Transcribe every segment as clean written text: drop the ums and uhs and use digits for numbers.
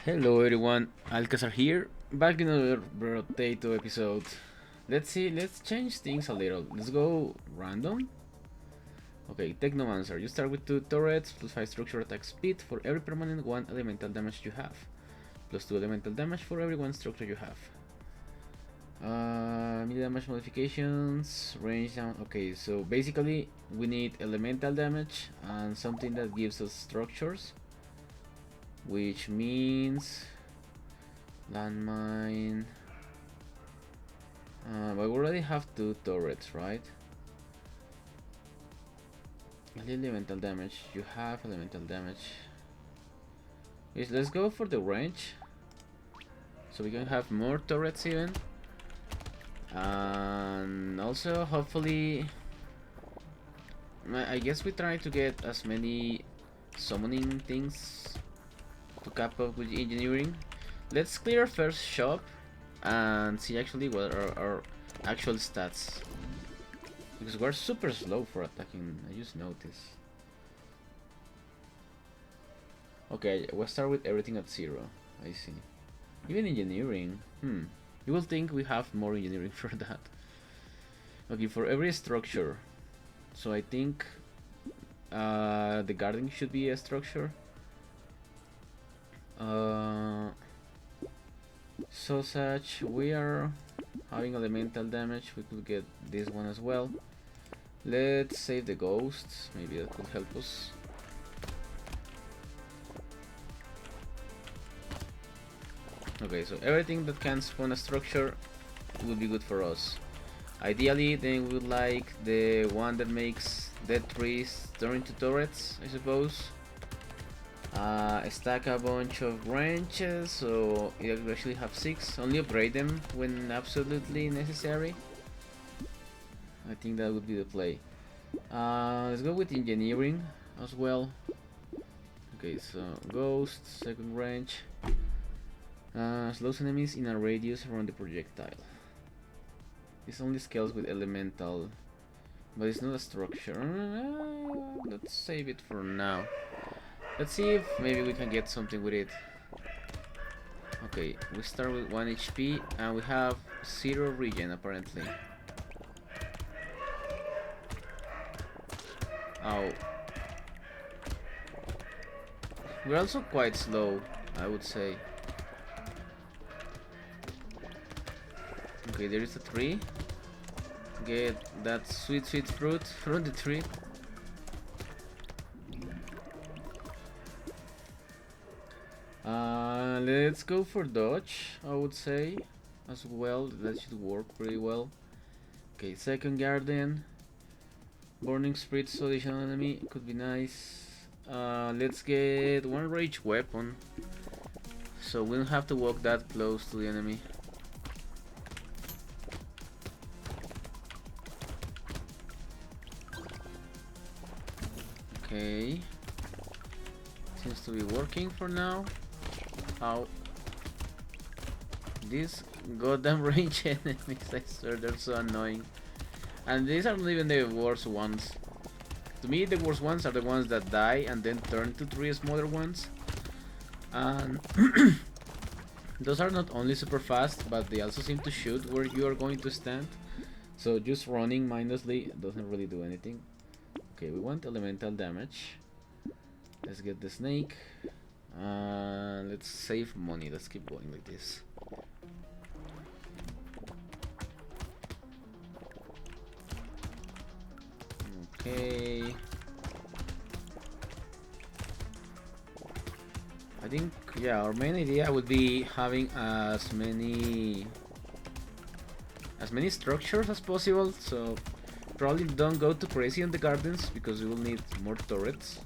Hello everyone, Alcazar here, back in another brotato episode. Let's see, let's change things a little. Let's go random. Okay, Technomancer, you start with 2 turrets, plus 5 structure attack speed for every permanent 1 elemental damage you have. Plus 2 elemental damage for every 1 structure you have. Melee damage modifications, range down. Okay, so basically we need elemental damage and something that gives us structures. Which means landmine. But we already have 2 turrets, right? Elemental damage. You have elemental damage. Yes, let's go for the range, so we can have more turrets even. And also, hopefully, I guess we try to get as many summoning things to cap up with engineering. Let's clear our first shop and see actually what are our actual stats, because we're super slow for attacking. I just noticed. Okay, we'll start with everything at 0. I see. Even engineering. You will think we have more engineering for that. Okay, for every structure. So I think the garden should be a structure. So such, we are having elemental damage. We could get this one as well. Let's save the ghosts, maybe that could help us. Okay, so everything that can spawn a structure would be good for us. Ideally, then we would like the one that makes dead trees turn into turrets, I suppose. Stack a bunch of branches, so it will actually have 6. Only upgrade them when absolutely necessary. I think that would be the play. Let's go with engineering as well. Okay, so ghost, second range. Slows enemies in a radius around the projectile. This only scales with elemental, but it's not a structure. Let's save it for now. Let's see if maybe we can get something with it. Okay, we start with 1 HP and we have 0 regen apparently. Oh. We're also quite slow, I would say. Okay, there is a tree. Get that sweet fruit from the tree. Let's go for dodge, I would say, as well. That should work pretty well. Okay, second garden. Burning spirits, additional enemy, could be nice. Let's get 1 rage weapon, so we don't have to walk that close to the enemy. Okay, seems to be working for now. Ow. These goddamn range enemies, I swear, they're so annoying. And these are not even the worst ones. To me, the worst ones are the ones that die and then turn to 3 smaller ones. And those are not only super fast, but they also seem to shoot where you are going to stand. So just running mindlessly doesn't really do anything. Okay, we want elemental damage. Let's get the snake. Let's save money. Let's keep going like this. Okay. I think, yeah, our main idea would be having as many structures as possible. So probably don't go too crazy on the gardens because we will need more turrets.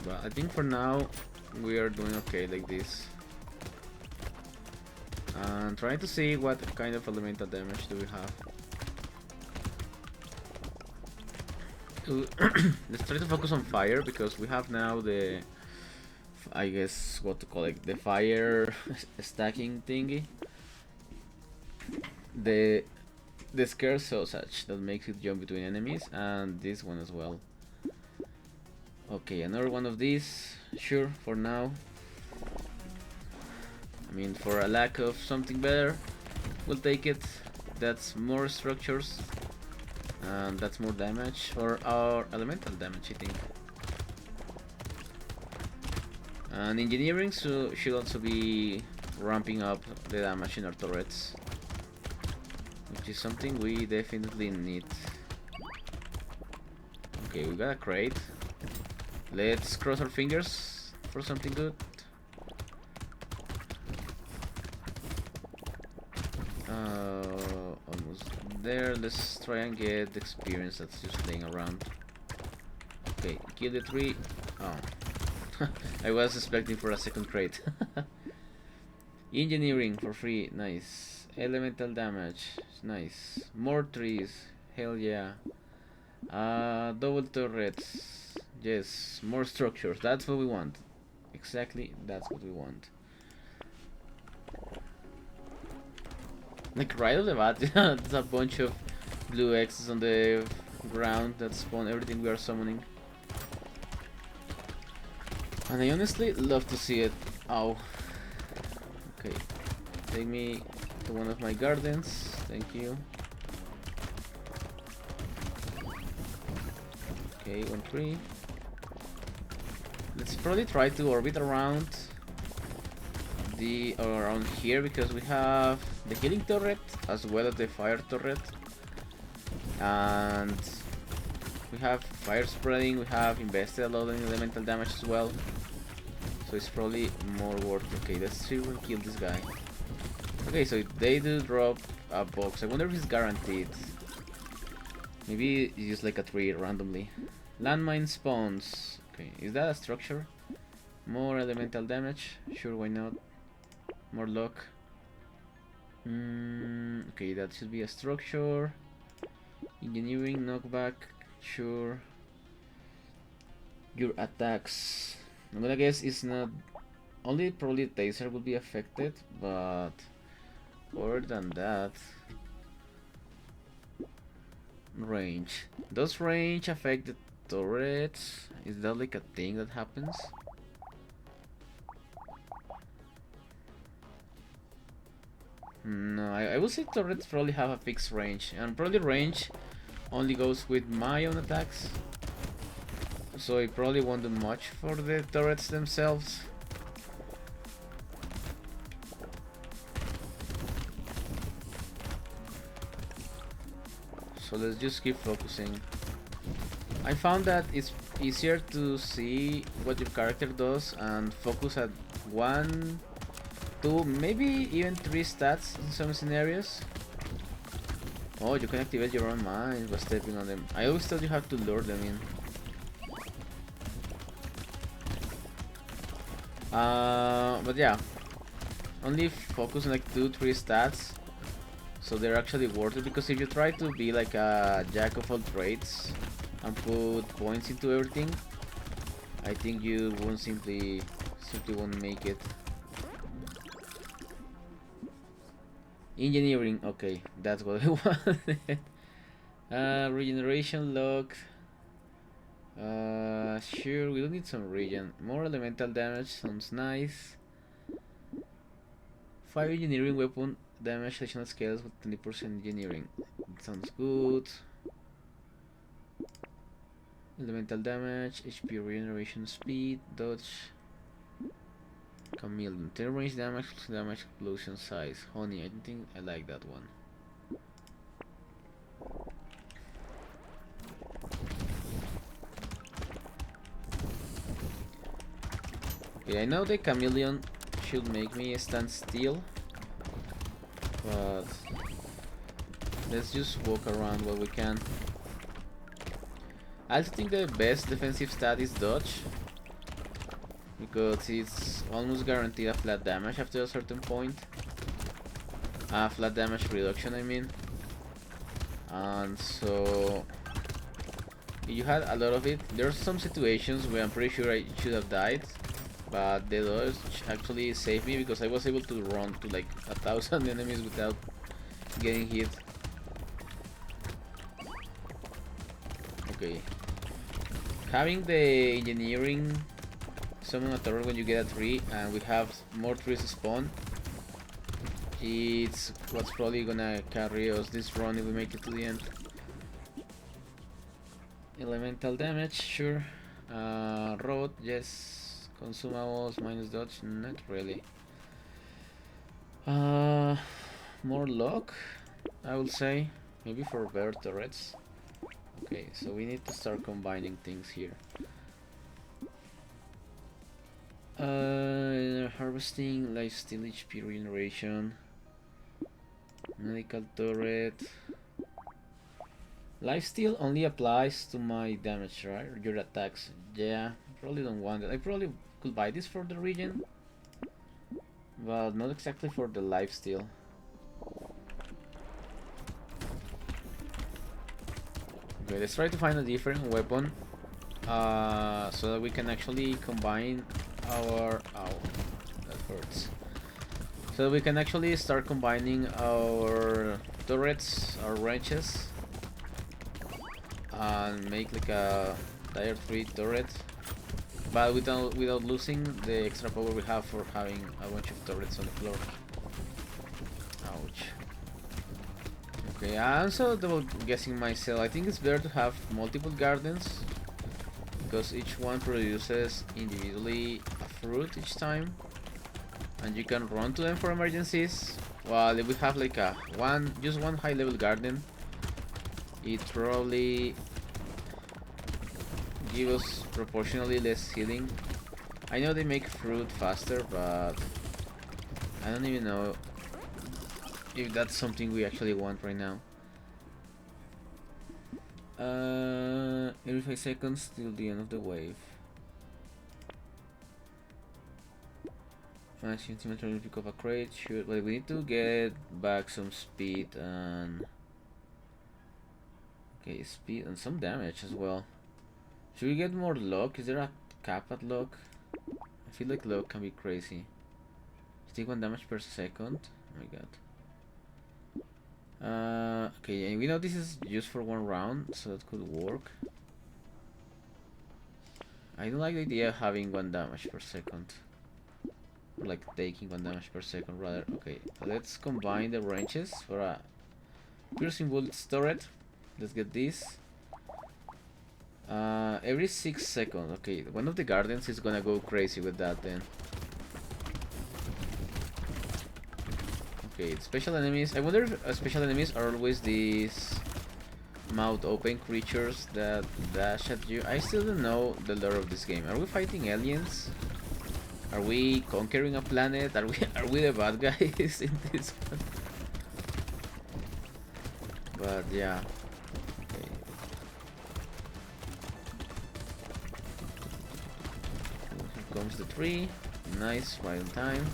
But I think for now we are doing okay like this. And trying to see what kind of elemental damage do we have. Let's try to focus on fire because we have now the, I guess what to call it, the fire stacking thingy. The scare sausage that makes it jump between enemies, and this one as well. Okay, another one of these, sure, for now. I mean, for a lack of something better, we'll take it. That's more structures, and that's more damage for our elemental damage, I think. And engineering should also be ramping up the damage in our turrets, which is something we definitely need. Okay, we got a crate. Let's cross our fingers for something good. Almost there. Let's try and get the experience that's just laying around. Okay, kill the tree. Oh, I was expecting for a second crate. Engineering for free, nice. Elemental damage, nice. More trees, hell yeah. Double turrets, yes. More structures, that's what we want. Exactly, that's what we want. Like right off the bat, there's a bunch of blue X's on the ground that spawn everything we are summoning. And I honestly love to see it. Ow. Okay, take me to one of my gardens, thank you. Okay, 1 tree. Let's probably try to orbit around around here, because we have the healing turret as well as the fire turret, and we have fire spreading. We have invested a lot in elemental damage as well, so it's probably more worth it. Okay, let's see if we can kill this guy. Okay, so they do drop a box. I wonder if it's guaranteed. Maybe it's just like a tree randomly. Landmine spawns. Okay, is that a structure? More elemental damage? Sure, why not? More luck. Okay, that should be a structure. Engineering, knockback, sure. Your attacks. I'm gonna guess it's not. Only probably taser will be affected, but other than that, range. Does range affect the turrets? Is that like a thing that happens? No, I would say turrets probably have a fixed range, and probably range only goes with my own attacks, so it probably won't do much for the turrets themselves. So let's just keep focusing. I found that it's easier to see what your character does and focus at 1, 2, maybe even 3 stats in some scenarios. Oh, you can activate your own mines by stepping on them. I always thought you have to lure them in. But yeah, only focus on like 2, 3 stats, so they're actually worth it. Because if you try to be like a jack of all trades and put points into everything, I think you won't simply won't make it. Engineering, okay, that's what I wanted. Regeneration log. Sure, we don't need some regen. More elemental damage sounds nice. 5 engineering weapon damage additional scales with 20% engineering. Sounds good. Elemental damage, HP regeneration speed, dodge. Chameleon. 10 range damage, explosion size. Honey, I think I like that one. Okay, I know the chameleon should make me stand still, but let's just walk around while we can. I also think the best defensive stat is dodge, because it's almost guaranteed a flat damage after a certain point. Flat damage reduction, I mean. And so if you had a lot of it, there's some situations where I'm pretty sure I should have died, but the dodge actually saved me, because I was able to run to like 1,000 enemies without getting hit. Okay, having the engineering summon a turret when you get a tree, and we have more trees spawn, It's what's probably gonna carry us this run if we make it to the end. Elemental damage, sure. Road, yes. Consumables, minus dodge, not really. More luck, I will say. Maybe for better turrets. Okay, so we need to start combining things here. Harvesting, lifesteal, HP regeneration, medical turret. Lifesteal only applies to my damage, right? Or your attacks. Yeah, probably don't want it. I probably could buy this for the regen, but not exactly for the lifesteal. Okay, let's try to find a different weapon so that we can actually combine our... Ow, that hurts. So that we can actually start combining our turrets, our wrenches, and make like a tier 3 turret, but without losing the extra power we have for having a bunch of turrets on the floor. Ouch. Okay, I'm also double guessing myself. I think it's better to have multiple gardens because each one produces individually a fruit each time, and you can run to them for emergencies. While if we have like a just one high level garden, it probably gives us proportionally less healing. I know they make fruit faster, but I don't even know if that's something we actually want right now. Every 5 seconds till the end of the wave. Maximum team pick up a crate. Shoot, but we need to get back some speed and speed and some damage as well. Should we get more luck? Is there a cap at luck? I feel like luck can be crazy. Take 1 damage per second. Oh my god. Okay, and we know this is just for 1 round, so that could work. I don't like the idea of having 1 damage per second. Or like taking 1 damage per second rather. Okay, let's combine the wrenches for a piercing bullets turret. Let's get this. Every 6 seconds. Okay, one of the gardens is gonna go crazy with that then. Okay, special enemies. I wonder if special enemies are always these mouth open creatures that dash at you. I still don't know the lore of this game. Are we fighting aliens? Are we conquering a planet? Are we the bad guys in this one? But yeah. Okay. Here comes the tree. Nice, right on time.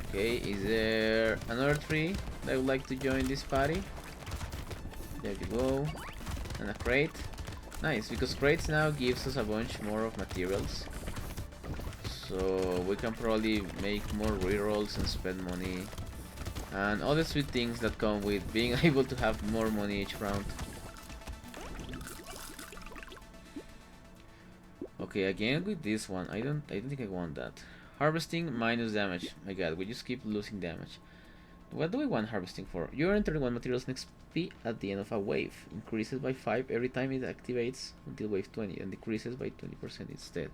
Okay, is there another tree that would like to join this party? There you go. And a crate. Nice, because crates now gives us a bunch more of materials. So we can probably make more rerolls and spend money. And all the sweet things that come with being able to have more money each round. Okay, again with this one. I don't think I want that. Harvesting minus damage. My god, we just keep losing damage. What do we want harvesting for? You earn 31 materials next P at the end of a wave. Increases by 5 every time it activates until wave 20 and decreases by 20% instead.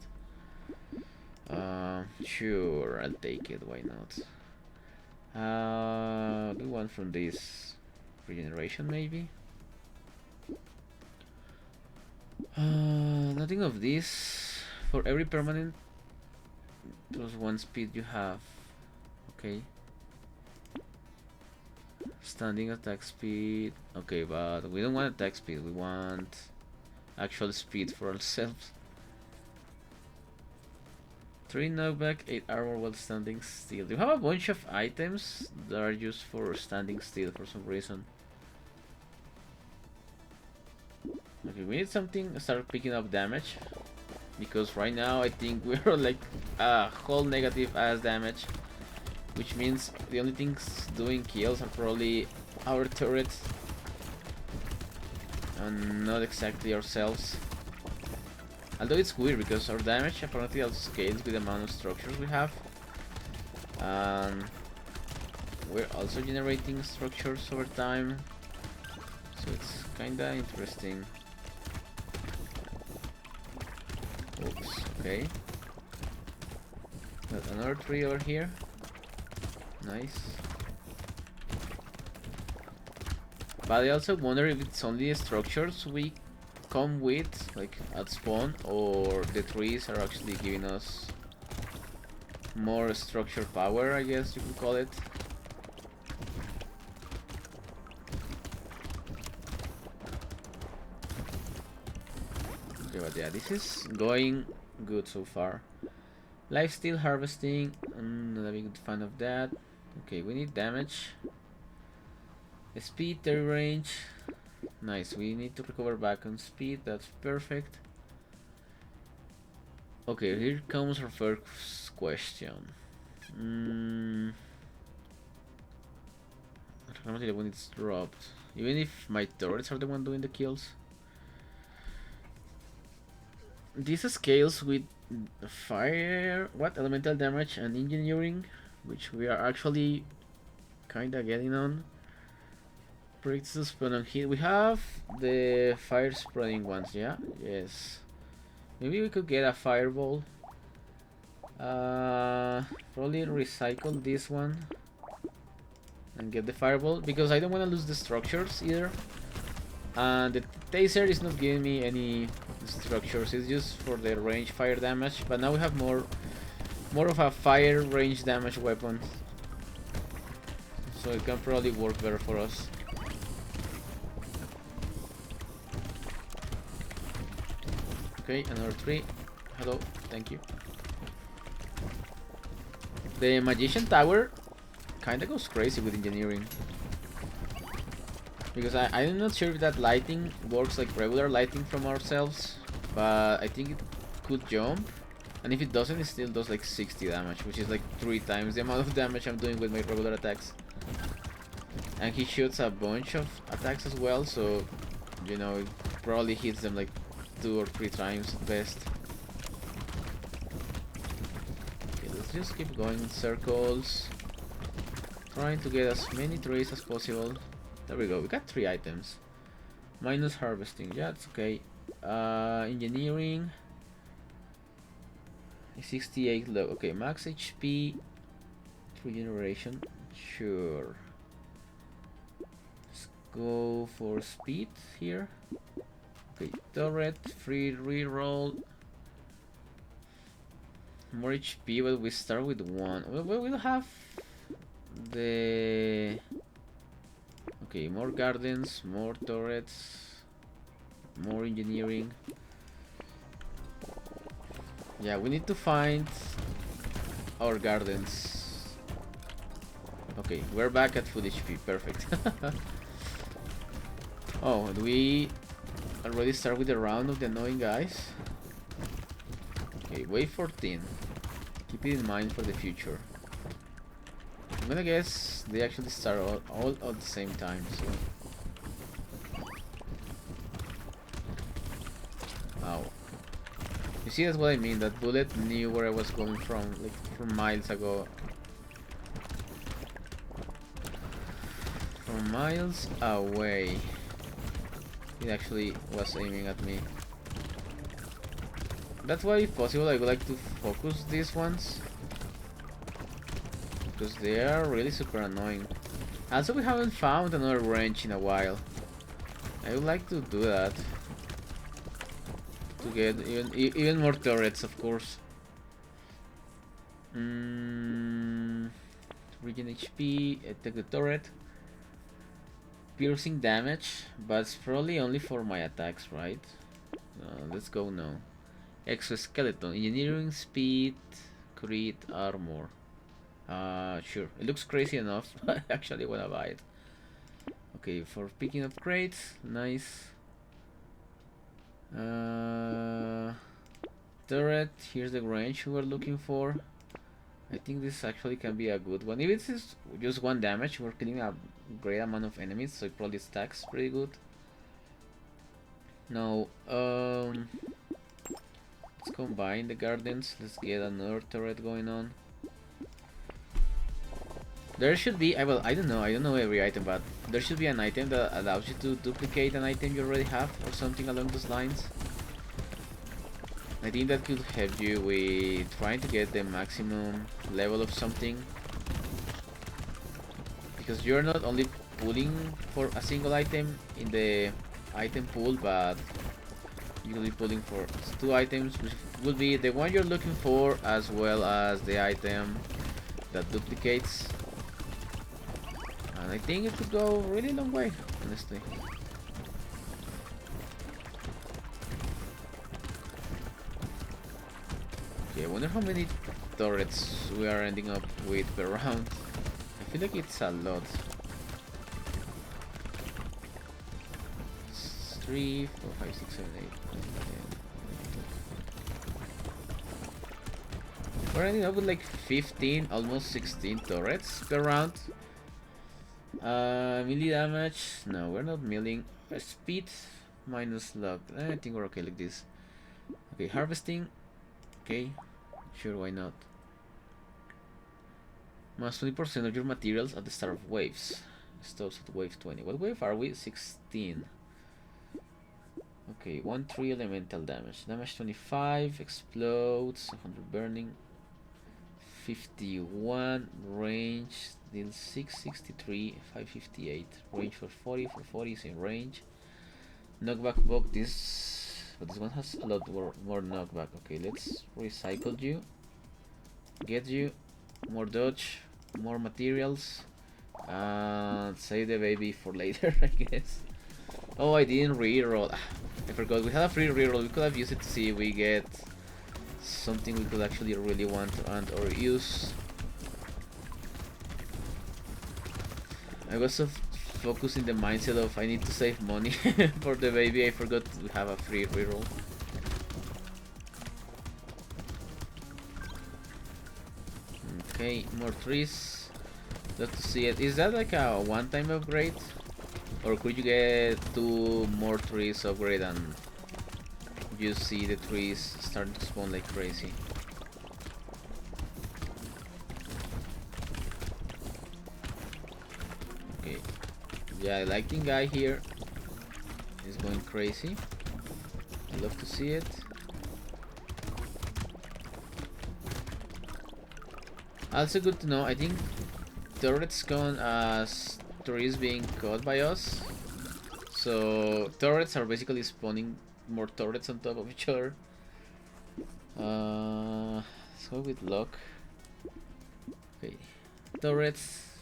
Sure, I'll take it, why not? Do one from this regeneration maybe? Nothing of this. For every permanent plus 1 speed you have. Okay. Standing attack speed. Okay, but we don't want attack speed. We want actual speed for ourselves. 3 knockback, 8 armor while standing still. You have a bunch of items that are used for standing still for some reason. Okay, we need something to start picking up damage. Because right now I think we're like a whole negative ass damage. Which means the only things doing kills are probably our turrets. And not exactly ourselves. Although it's weird because our damage apparently also scales with the amount of structures we have. And we're also generating structures over time. So it's kinda interesting. Oops, okay. Got another tree over here. Nice. But I also wonder if it's only the structures we come with, like at spawn, or the trees are actually giving us more structure power, I guess you could call it. Okay, but yeah, this is going good so far. Lifesteal harvesting, I'm not a big fan of that. Okay, we need damage. Speed, terry range. Nice, we need to recover back on speed, that's perfect. Okay, here comes our first question. Normally when it's dropped. Even if my turrets are the one doing the kills. This scales with fire, elemental damage and engineering, which we are actually kinda getting on. Predicts to spawn on hit. We have the fire spreading ones, yeah? Yes. Maybe we could get a fireball. Probably recycle this one and get the fireball because I don't want to lose the structures either. And the taser is not giving me any structures, it's just for the range fire damage, but now we have more of a fire range damage weapon, so it can probably work better for us. Okay, another tree. Hello, thank you. The magician tower kinda goes crazy with engineering. Because I'm not sure if that lighting works like regular lighting from ourselves, but I think it could jump. And if it doesn't, it still does like 60 damage, which is like 3 times the amount of damage I'm doing with my regular attacks. And he shoots a bunch of attacks as well, so, you know, it probably hits them like 2 or 3 times at best. Okay, let's just keep going in circles, trying to get as many trees as possible. There we go, we got 3 items. Minus harvesting, yeah, it's okay. Engineering 68 low. Okay, max HP, regeneration, sure. Let's go for speed here. Okay, turret, free reroll. More HP, but we start with 1. We'll have the... Okay, more gardens, more turrets, more engineering. Yeah, we need to find our gardens. Okay, we're back at full HP, perfect. Oh, do we already start with the round of the annoying guys? Okay, wave 14. Keep it in mind for the future. I'm gonna guess they actually start all at the same time, so... Ow. You see, that's what I mean, that bullet knew where I was going from, like, from miles ago. From miles away. It actually was aiming at me. That's why, if possible, I would like to focus these ones, because they are really super annoying. Also, we haven't found another range in a while. I would like to do that. To get even more turrets, of course. Regen HP, take the turret. Piercing damage, but it's probably only for my attacks, right? Let's go now. Exoskeleton, engineering, speed, crit, armor. Sure. It looks crazy enough. I actually wanna buy it. Okay, for picking up crates, nice. Turret, here's the range we were looking for. I think this actually can be a good one. If it's just 1 damage, we're killing a great amount of enemies, so it probably stacks pretty good. Now, Let's combine the gardens. Let's get another turret going on. There should be, well, I don't know every item, but there should be an item that allows you to duplicate an item you already have, or something along those lines. I think that could help you with trying to get the maximum level of something, because you're not only pulling for a single item in the item pool, but you will be pulling for 2 items, which will be the one you're looking for as well as the item that duplicates. And I think it could go a really long way, honestly. Okay, I wonder how many turrets we are ending up with per round. I feel like it's a lot. 3, 4, 5, 6, 7, 8, 9, 10. We're ending up with like 15, almost 16 turrets per round. Melee damage? No, we're not milling. Speed minus luck. I think we're okay like this. Okay, harvesting. Okay, sure, why not? Minus 20% of your materials at the start of waves. Stops at wave 20. What wave are we? 16. Okay, 1-3 elemental damage. Damage 25, explodes, 100 burning. 51, range, deal 663, 558. Range for 40, for 40 is in range. Knockback bug, but this one has a lot more knockback. Okay, let's recycle you. Get you. More dodge, more materials. And save the baby for later, I guess. Oh, I didn't reroll. I forgot. We had a free reroll. We could have used it to see if we get something we could actually really want and or use. I was so focused in the mindset of I need to save money for the baby. I forgot we have a free reroll. Okay, more trees. Love to see it. Is that like a one-time upgrade? Or could you get 2 more trees upgrade and you see the trees starting to spawn like crazy? Okay. Yeah, I like the guy here. He's going crazy. I love to see it. Also good to know, I think turrets count as trees being caught by us. So turrets are basically spawning more turrets on top of each other. Let's go with luck. Okay, turrets,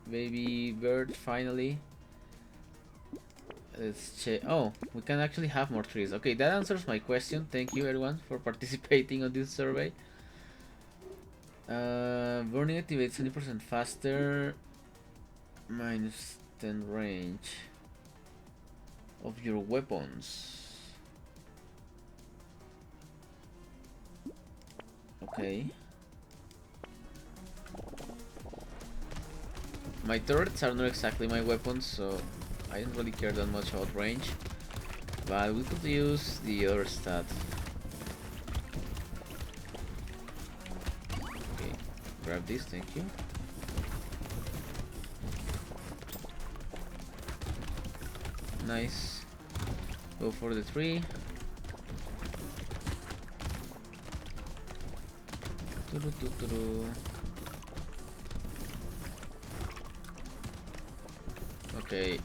baby bird finally. Let's check. Oh, we can actually have more trees. Okay, that answers my question. Thank you everyone for participating on this survey. Burning activates 20% faster. Minus 10 range of your weapons. Okay. My turrets are not exactly my weapons, so I don't really care that much about range. But we could use the other stat. Okay, grab this, thank you. Nice. Go for the tree. Okay.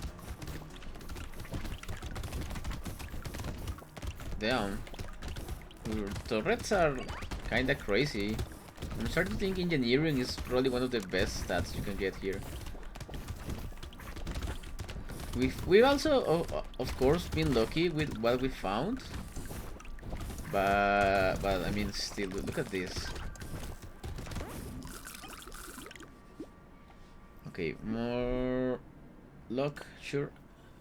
Damn. Your turrets are kinda crazy. I'm starting to think engineering is probably one of the best stats you can get here. We've also of course been lucky with what we found, but I mean still look at this. Okay, more luck, sure.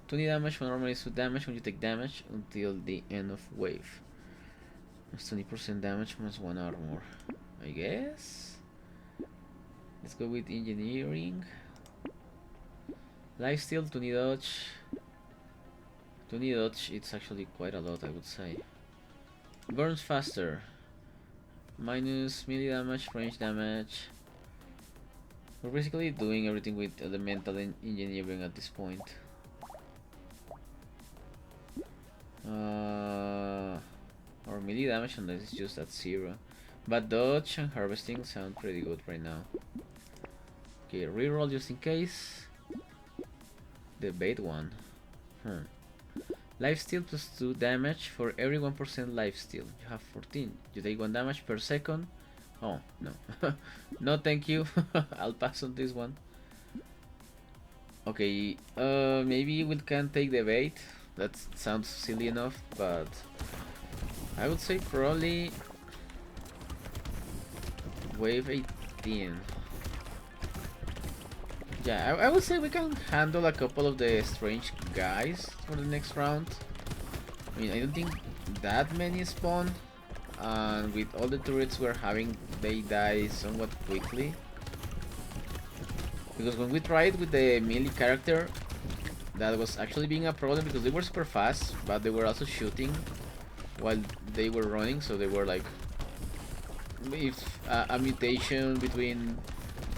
20 damage when normally is 2 damage when you take damage until the end of wave. That's 20% damage plus 1 armor, I guess. Let's go with engineering. Lifesteal, 20 dodge. 20 dodge, it's actually quite a lot, I would say. Burns faster. Minus melee damage, range damage. We're basically doing everything with elemental engineering at this point. Or melee damage unless it's just at 0. But dodge and harvesting sound pretty good right now. Okay, reroll just in case. The bait one. Lifesteal plus 2 damage for every 1% lifesteal. You have 14. You take 1 damage per second. Oh, no. No, thank you. I'll pass on this one. Okay, maybe we can take the bait. That sounds silly enough, but I would say probably wave 18. Yeah, I would say we can handle a couple of the strange guys for the next round. I mean, I don't think that many spawn, and with all the turrets we're having, they die somewhat quickly. Because when we tried with the melee character, that was actually being a problem because they were super fast, but they were also shooting while they were running, so they were like, if a mutation between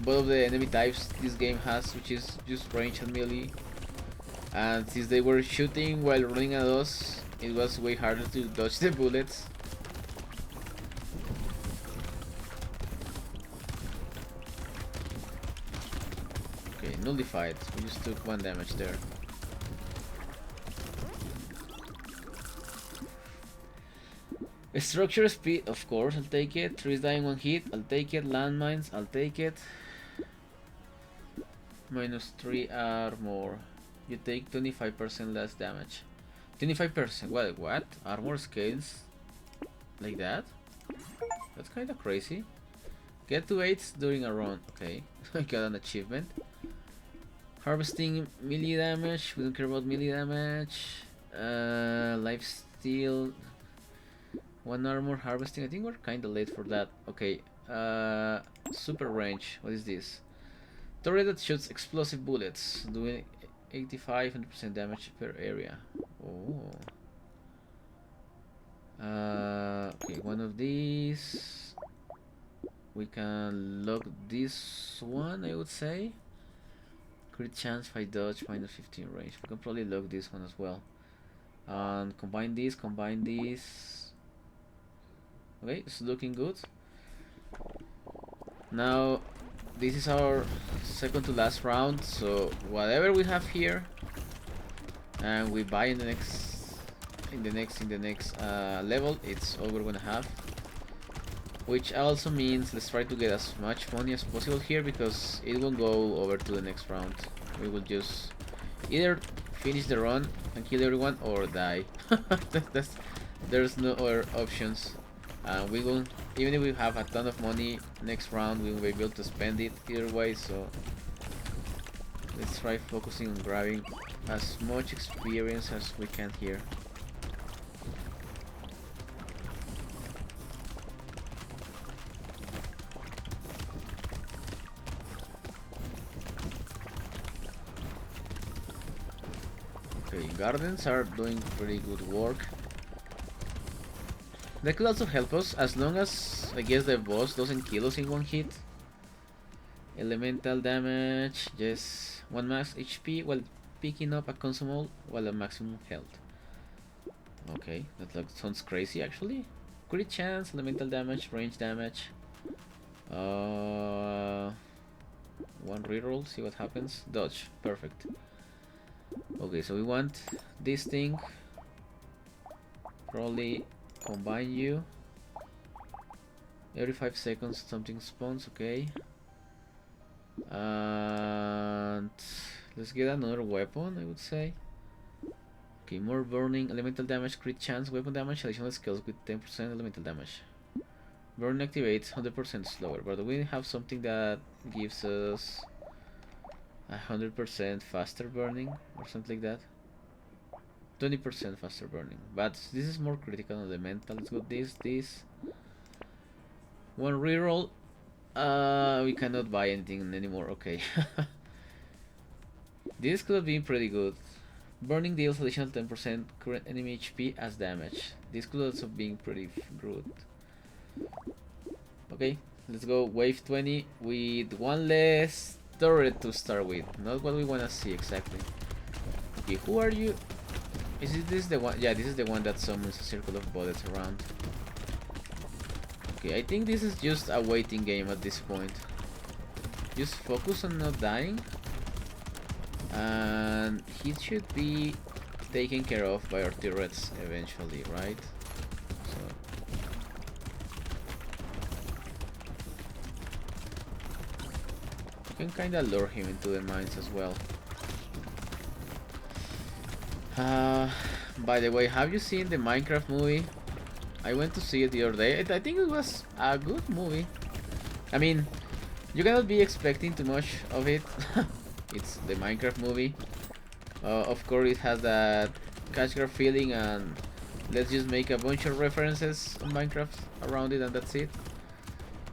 both of the enemy types this game has, which is just range and melee, and since they were shooting while running at us, it was way harder to dodge the bullets. Okay, nullified. We just took 1 damage there. Structure speed, of course, I'll take it. Trees die in 1 hit, I'll take it. Landmines, I'll take it. Minus 3 armor. You take 25% less damage. 25%. Well, what? Armor scales like that? That's kind of crazy. Get to 8s during a run. Okay, I got an achievement. Harvesting melee damage. We don't care about melee damage. Lifesteal. 1 armor harvesting. I think we're kind of late for that. Okay. Super range. What is this? Turret that shoots explosive bullets, doing 85-100% damage per area. Oh. Okay, one of these. We can lock this one, I would say. Crit chance, 5 dodge, minus 15 range. We can probably lock this one as well. And combine these, combine these. Okay, it's looking good. Now, this is our second to last round, so whatever we have here, and we buy in the next level, it's all we're gonna have. Which also means let's try to get as much money as possible here, because it won't go over to the next round. We will just either finish the run and kill everyone or die. There's no other options. We will, even if we have a ton of money next round, we will be able to spend it either way. So let's try focusing on grabbing as much experience as we can here. Okay, gardens are doing pretty good work. That could also help us, as long as I guess the boss doesn't kill us in 1 hit. Elemental damage, yes, 1 max HP while picking up a consumable while at maximum health. Okay, that sounds crazy actually. Crit chance, elemental damage, range damage. 1 reroll, see what happens. Dodge, perfect. Okay, so we want this thing. Probably combine you. Every 5 seconds something spawns, okay. And let's get another weapon, I would say. Okay, more burning, elemental damage, crit chance, weapon damage, additional skills with 10% elemental damage. Burn activates 100% slower, but we have something that gives us 100% faster burning or something like that. 20% faster burning, but this is more critical on the mental. Let's go this. 1 reroll. We cannot buy anything anymore. Okay. This could have been pretty good, Burning deals additional 10% current enemy HP as damage. This could also be pretty good. Okay, let's go wave 20 with one less turret to start with. Not what we wanna see exactly. Okay, who are you? Is this the one? Yeah, this is the one that summons a circle of bullets around. Okay, I think this is just a waiting game at this point. Just focus on not dying. And he should be taken care of by our turrets eventually, right? So you can kinda lure him into the mines as well. By the way, have you seen the Minecraft movie? I went to see it the other day. I think it was a good movie. I mean, you cannot be expecting too much of it. It's the Minecraft movie. Of course, it has that cash grab feeling, and let's just make a bunch of references on Minecraft around it, and that's it.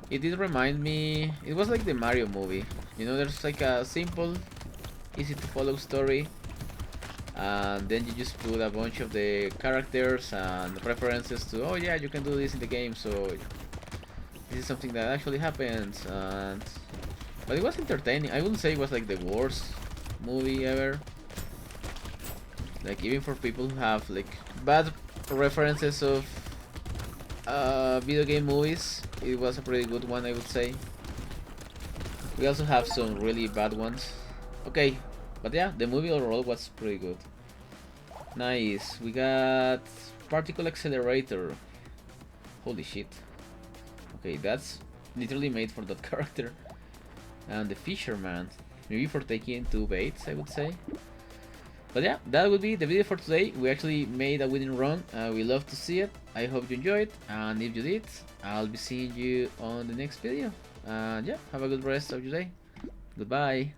It did remind me. It was like the Mario movie. You know, there's like a simple, easy to follow story, and then you just put a bunch of the characters and references to, oh yeah, you can do this in the game, so this is something that actually happens. And but it was entertaining. I wouldn't say it was like the worst movie ever. Like, even for people who have like bad references of video game movies, it was a pretty good one, I would say. We also have some really bad ones. Okay, but yeah, the movie overall was pretty good. Nice. We got particle accelerator. Holy shit. Okay, that's literally made for that character. And the fisherman, maybe for taking 2 baits, I would say. But yeah, that would be the video for today. We actually made a winning run. We love to see it. I hope you enjoyed, and if you did, I'll be seeing you on the next video. And yeah, have a good rest of your day. Goodbye.